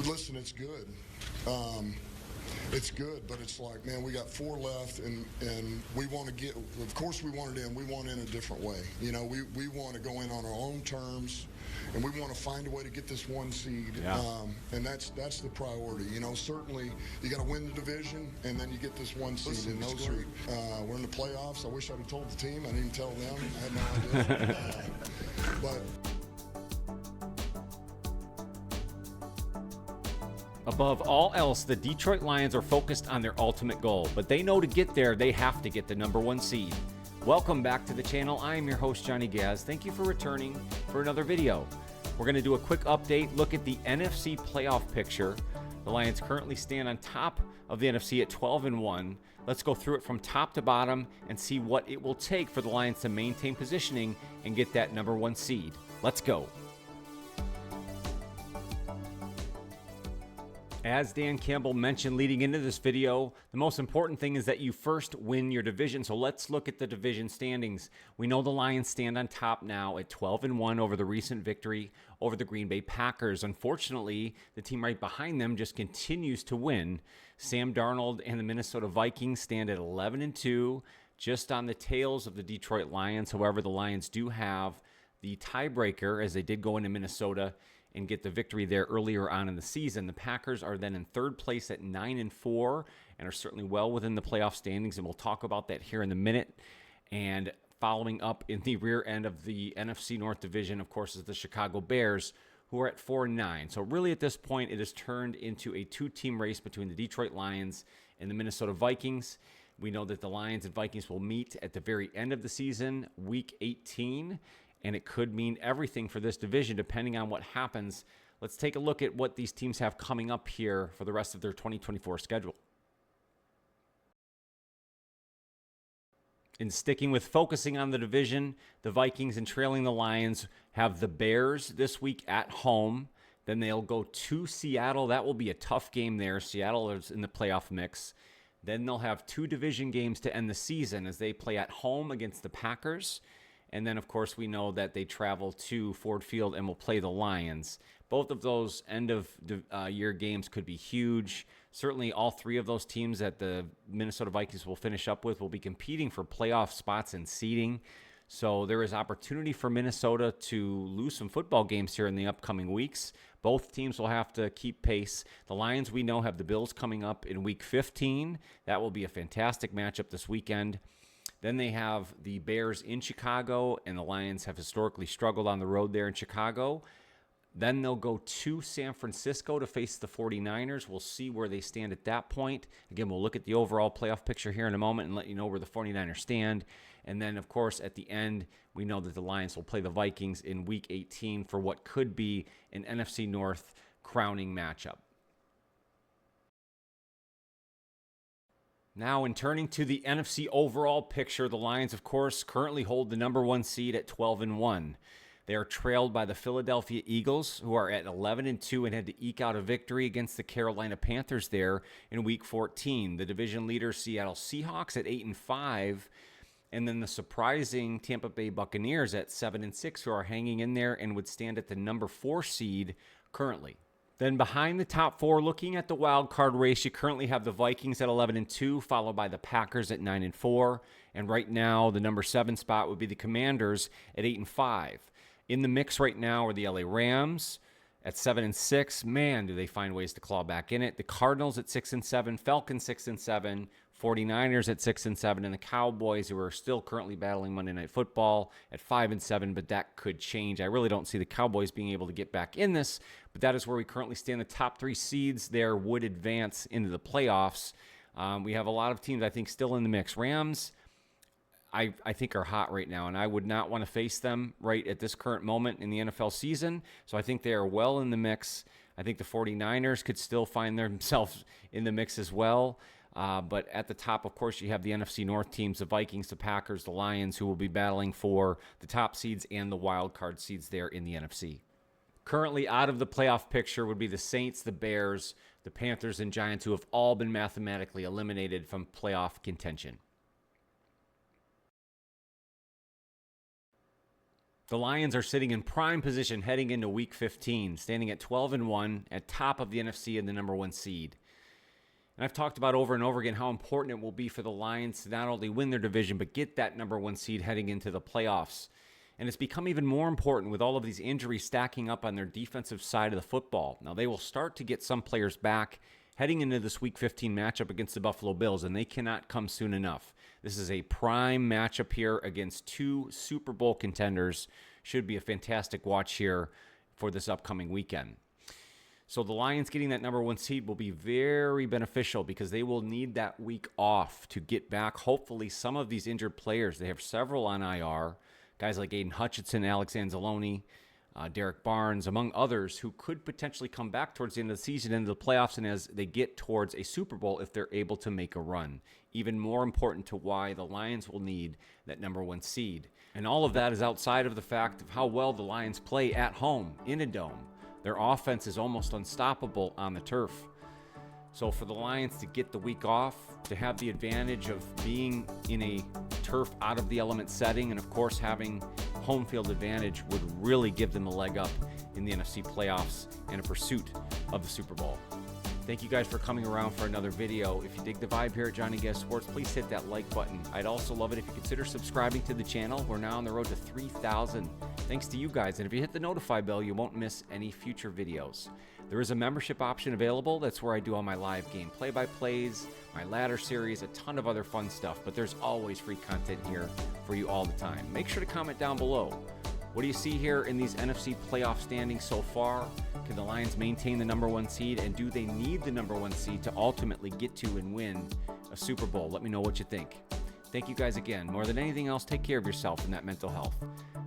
Listen, it's good. It's good, but it's like, man, we got 4 left, and we want to get, of course we want it in. We want in a different way. You know, we want to go in on our own terms, and we want to find a way to get this 1 seed. Yeah. And that's the priority. You know, certainly you got to win the division, and then you get this 1 seed. Listen, And those we're in the playoffs. I wish I'd have told the team. I didn't tell them. I had no idea. But Above all else, the Detroit Lions are focused on their ultimate goal, but they know to get there, they have to get the number 1 seed. Welcome back to the channel. I am your host, Johnny Gaz. Thank you for returning for another video. We're going to do a quick update, look at the NFC Playoff Picture. The Lions currently stand on top of the NFC at 12-1. Let's go through it from top to bottom and see what it will take for the Lions to maintain positioning and get that number 1 seed. Let's go. As Dan Campbell mentioned leading into this video, the most important thing is that you first win your division. So let's look at the division standings. We know the Lions stand on top now at 12-1 over the recent victory over the Green Bay Packers. Unfortunately, the team right behind them just continues to win. Sam Darnold and the Minnesota Vikings stand at 11-2, just on the tails of the Detroit Lions. However, the Lions do have the tiebreaker as they did go into Minnesota and get the victory there earlier on in the season. The Packers are then in 3rd place at 9-4 and are certainly well within the playoff standings, and we'll talk about that here in a minute. And following up in the rear end of the NFC North Division, of course, is the Chicago Bears, who are at 4-9. So really at this point, it has turned into a 2-team race between the Detroit Lions and the Minnesota Vikings. We know that the Lions and Vikings will meet at the very end of the season, Week 18, and it could mean everything for this division depending on what happens. Let's take a look at what these teams have coming up here for the rest of their 2024 schedule. In sticking with focusing on the division, the Vikings and trailing the Lions have the Bears this week at home. Then they'll go to Seattle. That will be a tough game there. Seattle is in the playoff mix. Then they'll have 2 division games to end the season as they play at home against the Packers. And then, of course, we know that they travel to Ford Field and will play the Lions. Both of those end-of-year games could be huge. Certainly, all 3 of those teams that the Minnesota Vikings will finish up with will be competing for playoff spots and seeding. So there is opportunity for Minnesota to lose some football games here in the upcoming weeks. Both teams will have to keep pace. The Lions, we know, have the Bills coming up in Week 15. That will be a fantastic matchup this weekend. Then they have the Bears in Chicago, and the Lions have historically struggled on the road there in Chicago. Then they'll go to San Francisco to face the 49ers. We'll see where they stand at that point. Again, we'll look at the overall playoff picture here in a moment and let you know where the 49ers stand. And then, of course, at the end, we know that the Lions will play the Vikings in Week 18 for what could be an NFC North crowning matchup. Now, in turning to the NFC overall picture, the Lions, of course, currently hold the number 1 seed at 12-1. They are trailed by the Philadelphia Eagles, who are at 11-2 and had to eke out a victory against the Carolina Panthers there in Week 14. The division leader, Seattle Seahawks, at 8-5, and then the surprising Tampa Bay Buccaneers at 7-6, who are hanging in there and would stand at the number 4 seed currently. Then behind the top 4, looking at the wild card race, you currently have the Vikings at 11-2, followed by the Packers at 9-4. And right now, the number 7 spot would be the Commanders at 8-5. In the mix right now are the LA Rams at 7-6. Man, do they find ways to claw back in it. The Cardinals at 6-7, Falcons 6-7, 49ers at 6-7, and the Cowboys, who are still currently battling Monday Night Football, at 5-7, but that could change. I really don't see the Cowboys being able to get back in this, but that is where we currently stand. The top 3 seeds there would advance into the playoffs. We have a lot of teams, I think, still in the mix. Rams, I think, are hot right now, and I would not want to face them right at this current moment in the NFL season, so I think they are well in the mix. I think the 49ers could still find themselves in the mix as well. But at the top, of course, you have the NFC North teams, the Vikings, the Packers, the Lions, who will be battling for the top seeds and the wild card seeds there in the NFC. Currently out of the playoff picture would be the Saints, the Bears, the Panthers, and Giants, who have all been mathematically eliminated from playoff contention. The Lions are sitting in prime position heading into Week 15, standing at 12-1 at top of the NFC and the number 1 seed. And I've talked about over and over again how important it will be for the Lions to not only win their division, but get that number 1 seed heading into the playoffs. And it's become even more important with all of these injuries stacking up on their defensive side of the football. Now, they will start to get some players back heading into this Week 15 matchup against the Buffalo Bills, and they cannot come soon enough. This is a prime matchup here against 2 Super Bowl contenders. Should be a fantastic watch here for this upcoming weekend. So the Lions getting that number 1 seed will be very beneficial because they will need that week off to get back, hopefully, some of these injured players. They have several on IR, guys like Aiden Hutchinson, Alex Anzalone, Derek Barnes, among others, who could potentially come back towards the end of the season into the playoffs and as they get towards a Super Bowl if they're able to make a run. Even more important to why the Lions will need that number 1 seed. And all of that is outside of the fact of how well the Lions play at home in a dome. Their offense is almost unstoppable on the turf. So for the Lions to get the week off, to have the advantage of being in a turf out of the element setting, and of course having home field advantage would really give them a leg up in the NFC playoffs and a pursuit of the Super Bowl. Thank you guys for coming around for another video. If you dig the vibe here at Johnny Guest Sports, please hit that like button. I'd also love it if you consider subscribing to the channel. We're now on the road to 3,000. Thanks to you guys. And if you hit the notify bell, you won't miss any future videos. There is a membership option available. That's where I do all my live game play-by-plays, my ladder series, a ton of other fun stuff. But there's always free content here for you all the time. Make sure to comment down below. What do you see here in these NFC playoff standings so far? Can the Lions maintain the number 1 seed? And do they need the number 1 seed to ultimately get to and win a Super Bowl? Let me know what you think. Thank you guys again. More than anything else, take care of yourself and that mental health.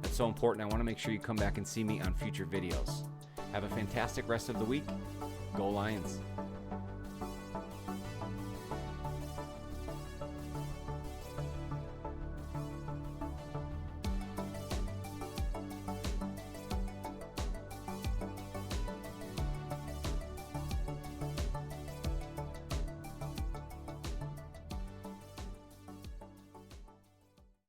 That's so important. I want to make sure you come back and see me on future videos. Have a fantastic rest of the week. Go Lions.